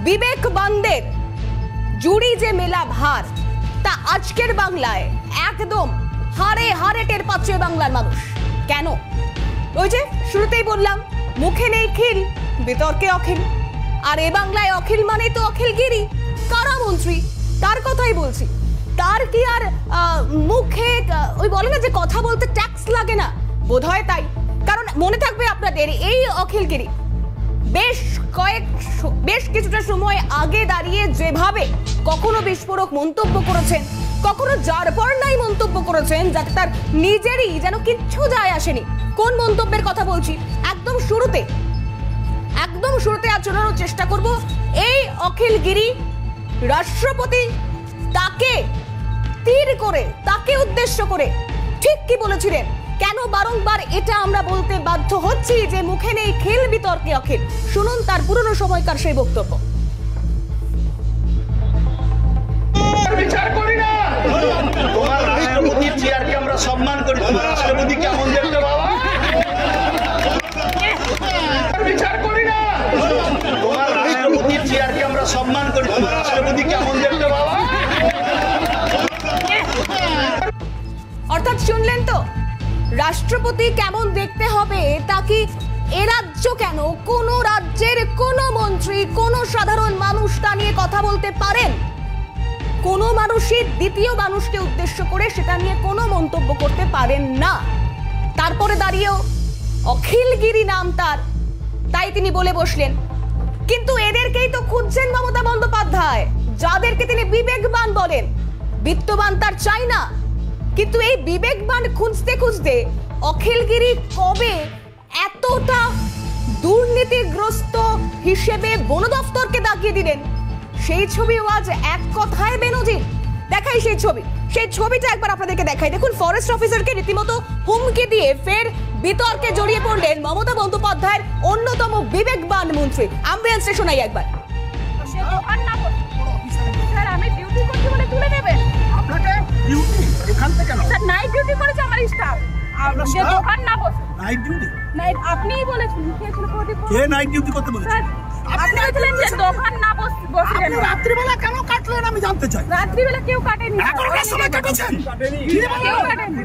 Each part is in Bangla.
বিবেকবানদের জুড়ি যে মেলা ভার, তা আজকের বাংলায় একদম হারে হারে টের পাচ্ছে বাংলার মানুষ। কেন? ওই যে শুরুতেই বললাম, মুখে নেই খিল, বিতর্কে অখিল। আর এ বাংলায় অখিল মানে তো অখিলগিরি, কারা মন্ত্রী, তার কথাই বলছি। তার কি আর মুখে ওই বলে না যে কথা বলতে ট্যাক্স লাগে না, বোধ হয় তাই। কারণ মনে থাকবে আপনাদের, এই অখিলগিরি বেশ কিছুটা সময় আগে দাঁড়িয়ে যেভাবে কখনো বিস্ফোরক মন্তব্য করেছেন, কখনো যার পর নাই মন্তব্য করেছেন, যাতে তার নিজেরই যেন কিচ্ছু যায় আসেনি। কোন মন্তব্যের কথা বলছি? একদম শুরুতে আচরণের চেষ্টা করব। এই অখিলগিরি রাষ্ট্রপতি তাকে তীর করে, তাকে উদ্দেশ্য করে ঠিক কি বলেছিলেন? কেন বারংবার এটা আমরা বলতে বাধ্য হচ্ছি যে মুখে নেই খিল, বিতর্কে অখিল? শুনুন তার পুরনো সময়কার সেই বক্তব্য। বিচার করি না, তোমার রাষ্ট্রপতির চেয়ারকে আমরা সম্মান করি। তোমার রাষ্ট্রপতি কেমন দেখতে বাবা? বিচার করি না, তোমার রাষ্ট্রপতির চেয়ারকে আমরা সম্মান করি। তোমার রাষ্ট্রপতি কেমন দেখতে বাবা? অর্থাৎ শুনলেন তো, রাষ্ট্রপতি কেমন দেখতে হবে তা কি এ রাজ্য কেন, কোন রাজ্যের কোন মন্ত্রী, কোন সাধারণ মানুষ তা নিয়ে কথা বলতে পারেন? কোন মানুষই দ্বিতীয় মানুষকে উদ্দেশ্য করে সেটা নিয়ে কোনো মন্তব্য করতে পারেন না। তারপরে দাঁড়িয়েও অখিলগিরি নাম তার, তাই তিনি বলে বসলেন। কিন্তু এদেরকেই তো খুঁজছেন মমতা বন্দ্যোপাধ্যায়, যাদেরকে তিনি বিবেকবান বলেন। বিত্তবান তার চাই না, কিন্তু এই বিবেকবান খুঁজতে খুঁজতে অখিলগিরি কবে এতটা দুর্নীতিগ্রস্ত হিসেবে বন দফতরকে দাগিয়ে দিলেন, সেই ছবিও আজ এক কথায় বেনজির। দেখাই সেই ছবিটা একবার আপনাদেরকে দেখাই। দেখুন, ফরেস্ট অফিসারকে রীতিমতো হুমকি দিয়ে ফের বিতর্কে জড়িয়ে পড়লেন মমতা বন্দ্যোপাধ্যায়ের অন্যতম বিবেকবান মন্ত্রী। অ্যাম্বুলেন্সে শোনাই একবার। আমি ডিউটি করছি বলে তুলে নেবেন আপনাকে? ডিউটি এখান থেকে না স্যার, নাইট ডিউটি করেছে আমার স্টাফ। আপনি দোকান না বসে নাইট ডিউটি, নাইট আপনিই বলেছেন। কে নাইট ডিউটি করতে বলেছে? স্যার আপনি বলেছিলেন যে দোকান না বসে। রাত্রিবেলা কেন কাটলেন আমি জানতে চাই। রাত্রিবেলা কেউ কাটেনি, এখনকার সময় কাটেছেন। কেউ কাটেনি।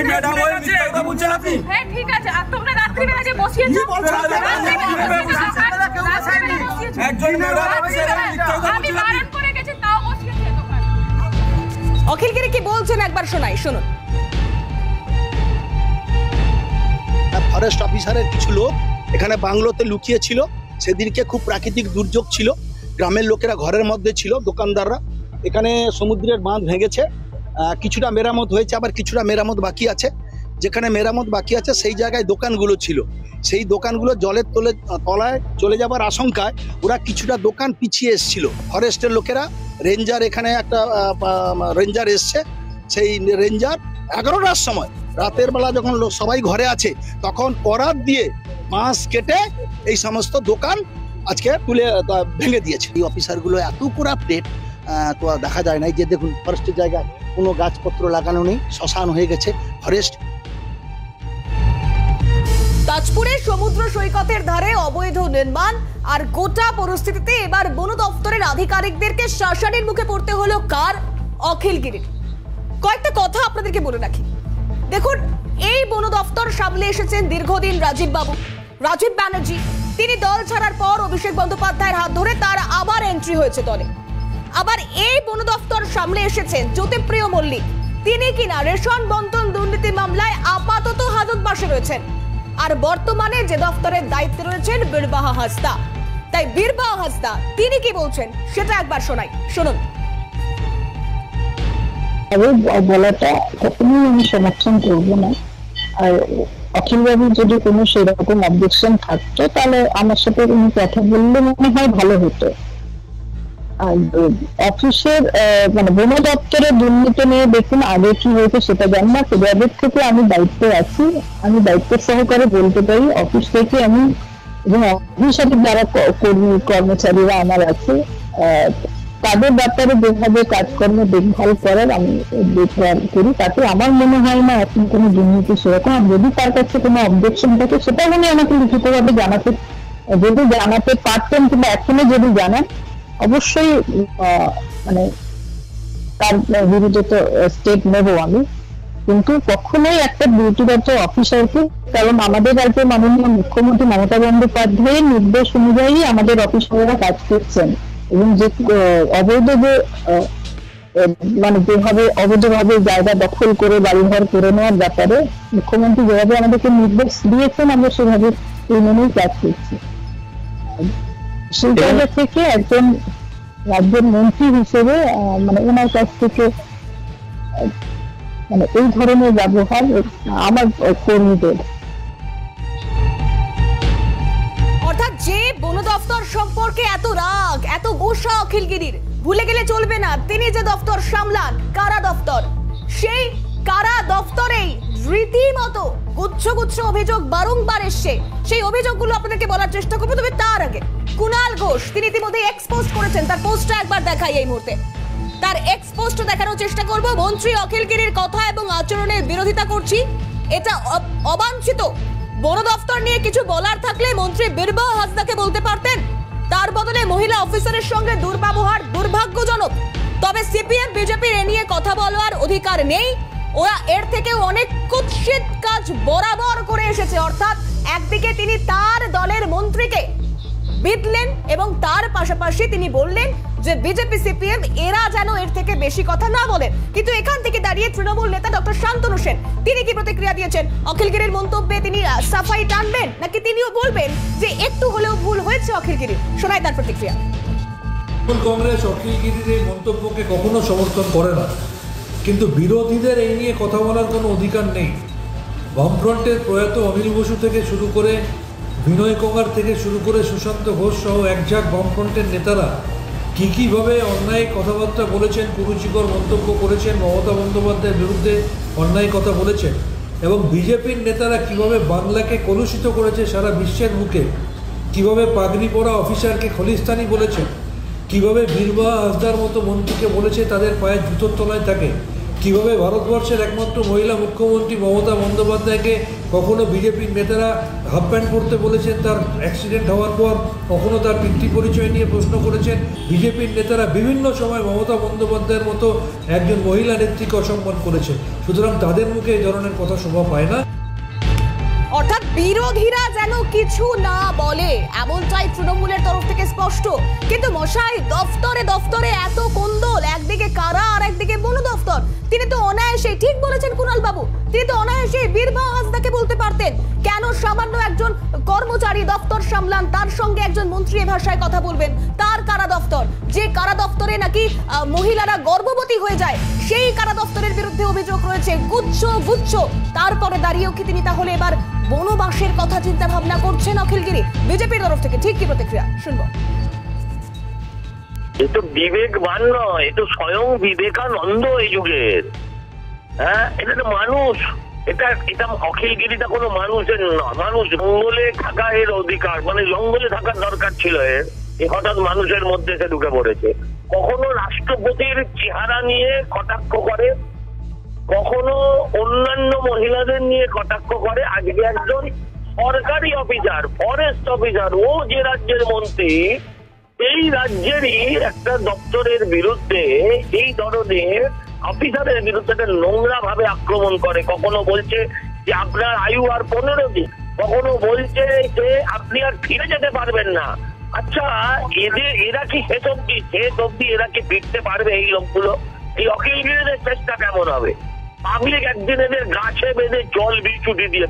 ম্যাডাম ওই কথা বলছেন আপনি? হ্যাঁ ঠিক আছে, আর তোমরা রাত্রিবেলা যে বসিয়েছো, একজন ম্যাডাম আমি বারণ করে গেছি তাও বসিয়েছে দোকান। অখিলগিরি কি বলছেন একবার শোনাই, শুনুন। ফরেস্ট অফিসারের কিছু লোক এখানে বাংলোতে লুকিয়ে ছিল। সেদিনকে খুব প্রাকৃতিক দুর্যোগ ছিল, গ্রামের লোকেরা ঘরের মধ্যে ছিল, দোকানদাররা। এখানে সমুদ্রের বাঁধ ভেঙেছে, কিছুটা মেরামত হয়েছে, আবার কিছুটা মেরামত বাকি আছে। যেখানে মেরামত বাকি আছে সেই জায়গায় দোকানগুলো ছিল, সেই দোকানগুলো জলের তলায় চলে যাবার আশঙ্কায় ওরা কিছুটা দোকান পিছিয়ে এসেছিল। ফরেস্টের লোকেরা, রেঞ্জার, এখানে একটা রেঞ্জার এসছে, সেই রেঞ্জার 11টার সময় রাতের বেলা যখন সবাই ঘরে আছে তখন করাত দিয়ে বাঁশ কেটে এই সমস্ত দোকান আজকে তুলে ভেঙে দিয়েছে। এই অফিসারগুলো এত করাপ্টেড তো দেখা যায় না। যে দেখুন, ফরেস্টের জায়গায় কোনো গাছপত্র লাগানো নেই, শ্মশান হয়ে গেছে ফরেস্ট। তাজপুরের সমুদ্র সৈকতের ধারে অবৈধ নির্মাণ আর গোটা পরিস্থিতিতে এবার বন দপ্তরের আধিকারিকদেরকে শাসানির মুখে পড়তে হলো কার? অখিলগিরির। কয়েকটা কথা আপনাদেরকে বলে রাখি। দেখুন, এই বন দপ্তর সামলে এসেছেন দীর্ঘদিন রাজীব ব্যানার্জি। তিনি দল ছাড়ার পর অভিষেক বন্দ্যোপাধ্যায়ের হাত ধরে তার আবার এন্ট্রি হয়েছে দলে। আবার এই বন দপ্তর সামলে এসেছেন জ্যোতিপ্রিয় মল্লিক। তিনি কিনা রেশন বন্টন দুর্নীতি মামলায় আপাতত হাজতবাসে রয়েছেন। আর বর্তমানে যে দপ্তরের দায়িত্বে রয়েছেন বীরবাহা হাসদা। তাই বীরবাহা হাসদা তিনি কি বলছেন সেটা একবার শোনাই, শুনুন। বলাটা কখনোই আমি সমর্থন করবো না। আর অখিলবাবুর যদি কোনো সেরকম অবজেকশন থাকতো তাহলে আমার সাথে উনি কথা বললে মনে হয় ভালো হতো। আর অফিসের মানে বন দপ্তরের দুর্নীতি নিয়ে দেখুন, আগে কি হয়েছে সেটা জানি না, তবে আগের থেকে আমি দায়িত্বে আছি। আমি দায়িত্বের সহকারে বলতে পারি, অফিস থেকে আমি এবং অফিসের যারা কর্মচারীরা আমার আছে তাদের ব্যাপারে যেভাবে কাজকর্ম দেখভাল করার আমি দেখভাল করি, তাতে আমার মনে হয় না এখন কোনো দুর্নীতি সেরকম। যদি তার কাছে কোনো অবজেকশন থাকে সেটা উনি আমাকে লিখিতভাবে জানাতে যদি জানাতে পারতেন কিংবা এখনো যদি জানেন অবশ্যই মানে তার বিরুদ্ধে তো স্টেপ নেব আমি, কিন্তু কখনোই একটা ডিউটিরত অফিসারকে, কারণ আমাদের রাজ্যের মাননীয় মুখ্যমন্ত্রী মমতা বন্দ্যোপাধ্যায়ের নির্দেশ অনুযায়ী আমাদের অফিসাররা কাজ করছেন, এবং যে অবৈধ যে মানে যেভাবে অবৈধভাবে জায়গা দখল করে বাড়িঘর করে নেওয়ার ব্যাপারে মুখ্যমন্ত্রী যেভাবে আমাদেরকে নির্দেশ দিয়েছেন আমরা সেভাবে এই মেনেই কাজ করছি। সেই জায়গা থেকে একজন রাজ্যের মন্ত্রী হিসেবে মানে ওনার কাছ থেকে মানে এই ধরনের ব্যবহার আমার কর্মীদের, অর্থাৎ যে বন দপ্তর সম্পর্কে এত রাগ এত গোসা অখিলগিরির, ভুলে গেলে চলবে না তিনি যে দপ্তর সামলান কারা দপ্তর, সেই কারা দপ্তরেই রীতিমতো গুচ্ছ গুচ্ছ অভিযোগ বারংবার এসছে। সেই অভিযোগগুলো আপনাদেরকে বলার চেষ্টা করবো, তবে তার আগে কুণাল ঘোষ তিনি ইতিমধ্যে এক্সপোস্ট করেছেন, তার পোস্টটা একবার দেখাই এই মুহূর্তে। তার এক্সপোস্ট দেখানোর চেষ্টা করব। মন্ত্রী অখিলগিরির কথা এবং আচরণের বিরোধিতা করছি, এটা অবাঞ্ছিত। বন দপ্তর নিয়ে কিছু বলার থাকলে মন্ত্রী বীরবাহা হাসদাকে বলতে পারতেন, তার বদলে মহিলা অফিসারের সঙ্গে দুর্ব্যবহার দুর্ভাগ্যজনক। তবে সিপিএম বিজেপির এ নিয়ে কথা বলার অধিকার নেই, ওরা এর থেকে অনেক কুৎসিত কাজ বরাবর করে এসেছে। অর্থাৎ একদিকে তিনি তার দলের মন্ত্রীকে বিধলেন এবং তার পাশাপাশি তিনি বললেন যে বিজেপি সিপিএম এরা যেন এর থেকে বেশি কথা না বলেন। কিন্তু এখান থেকে দাঁড়িয়ে তৃণমূল নেতা ডক্টর শান্তনু সেন তিনি কি প্রতিক্রিয়া দিয়েছেন? অখিলগিরির মন্তব্যে তিনি সাফাই টানবেন নাকি তিনিও বলবেন যে একটু হলেও ভুল হয়েছে অখিলগিরির? শোনাই তার প্রতিক্রিয়া। কংগ্রেস অখিলগিরির এই মন্তব্যকে কখনো সমর্থন করে না, কিন্তু বিরোধীদের এই নিয়ে কথা বলার কোনো অধিকার নেই। বামফ্রন্টের প্রয়াত অনিল বসু থেকে শুরু করে বিনয় কঙ্গার থেকে শুরু করে সুশান্ত ঘোষ সহ একঝাঁক বামফ্রন্টের নেতারা কীভাবে অন্যায় কথাবার্তা বলেছেন, কুরুচিকর মন্তব্য করেছেন, মমতা বন্দ্যোপাধ্যায়ের বিরুদ্ধে অন্যায় কথা বলেছেন, এবং বিজেপির নেতারা কিভাবে বাংলাকে কলুষিত করেছে সারা বিশ্বের মুখে, কিভাবে পাগড়ি পরা অফিসারকে খলিস্তানি বলেছেন, কিভাবে বীরবাহা হাসদার মতো মন্ত্রীকে বলেছে তাদের পায়ে জুতোর তলায় থাকে, কিভাবে ভারতবর্ষের একমাত্র মহিলা মুখ্যমন্ত্রী মমতা বন্দ্যোপাধ্যায়কে কখনো বিজেপির নেতারা হাফ প্যান্ট পরতে বলেছেন তার অ্যাক্সিডেন্ট হওয়ার পর, কখনো তার পিতৃ পরিচয় নিয়ে প্রশ্ন করেছেন। বিজেপির নেতারা বিভিন্ন সময় মমতা বন্দ্যোপাধ্যায়ের মতো একজন মহিলা নেত্রীকে অসম্মান করেছে। সুতরাং তাদের মুখে এই ধরনের কথা শোভা পায় না। অর্থাৎ বিরোধীরা যেন কিছু না বলে এমনটাই তৃণমূলের তরফ থেকে স্পষ্ট। কিন্তু মশাই দফতরে দফতরে এত কোন্দল, একদিকে কারা আর একদিকে বন দফতর। তিনি তো অনায়াসে ঠিক বলেছেন কুণাল বাবু, তিনি তো অনায়াসে বীরবাহা হাসদাকে বলতে পারতেন, কেন সামান্য একজন কর্মচারী দফতর সামলান তার সঙ্গে একজন মন্ত্রী এ ভাষায় কথা বলবেন? তার কারা দফতর, যে কারা দফতরে নাকি মহিলারা গর্ভবতী হয়ে যায়, সেই কারা দফতরের বিরুদ্ধে অভিযোগ রয়েছে গুচ্ছ গুচ্ছ। তারপরে দাঁড়িয়েও কি তিনি তাহলে এবার বনবাসের কথা চিন্তা ভাবনা করছেন অখিলগিরি? বিজেপির তরফ থেকে ঠিক কি প্রতিক্রিয়া শুনবো। এ তো বিবেকবান নয়, এ তো স্বয়ং বিবেকানন্দ এই যুগের। হ্যাঁ, এটা তো মানুষ, এটা অখিলগিরিটা কোনো মানুষের নয়। মানুষ জঙ্গলে থাকা এর অধিকার, মানে জঙ্গলে থাকার দরকার ছিল এর, এ হঠাৎ মানুষের মধ্যে এসে ঢুকে পড়েছে। কখনো রাষ্ট্রপতির চেহারা নিয়ে কটাক্ষ করে, কখনো অন্যান্য মহিলাদের নিয়ে কটাক্ষ করে। আজকে একজন সরকারি অফিসার, ফরেস্ট অফিসার, ও যে রাজ্যের মন্ত্রী, এই রাজ্যেরই একটা দপ্তরের বিরুদ্ধে এই ধরনের অফিসারের বিরুদ্ধে নোংরা ভাবে আক্রমণ করে। কখনো বলছে যে আপনার আয়ু আর 15 দিন, কখনো বলছে যে আপনি আর ফিরে যেতে পারবেন না। আচ্ছা, এরা কি শেষ অব্দি এরা কি ফিরতে পারবে? এই লোকগুলো, এই অখিলগিরিদের চেষ্টা কেমন হবে? পাবলিক একদিন এদের গাছে বেঁধে জল বিছুটি দিয়ে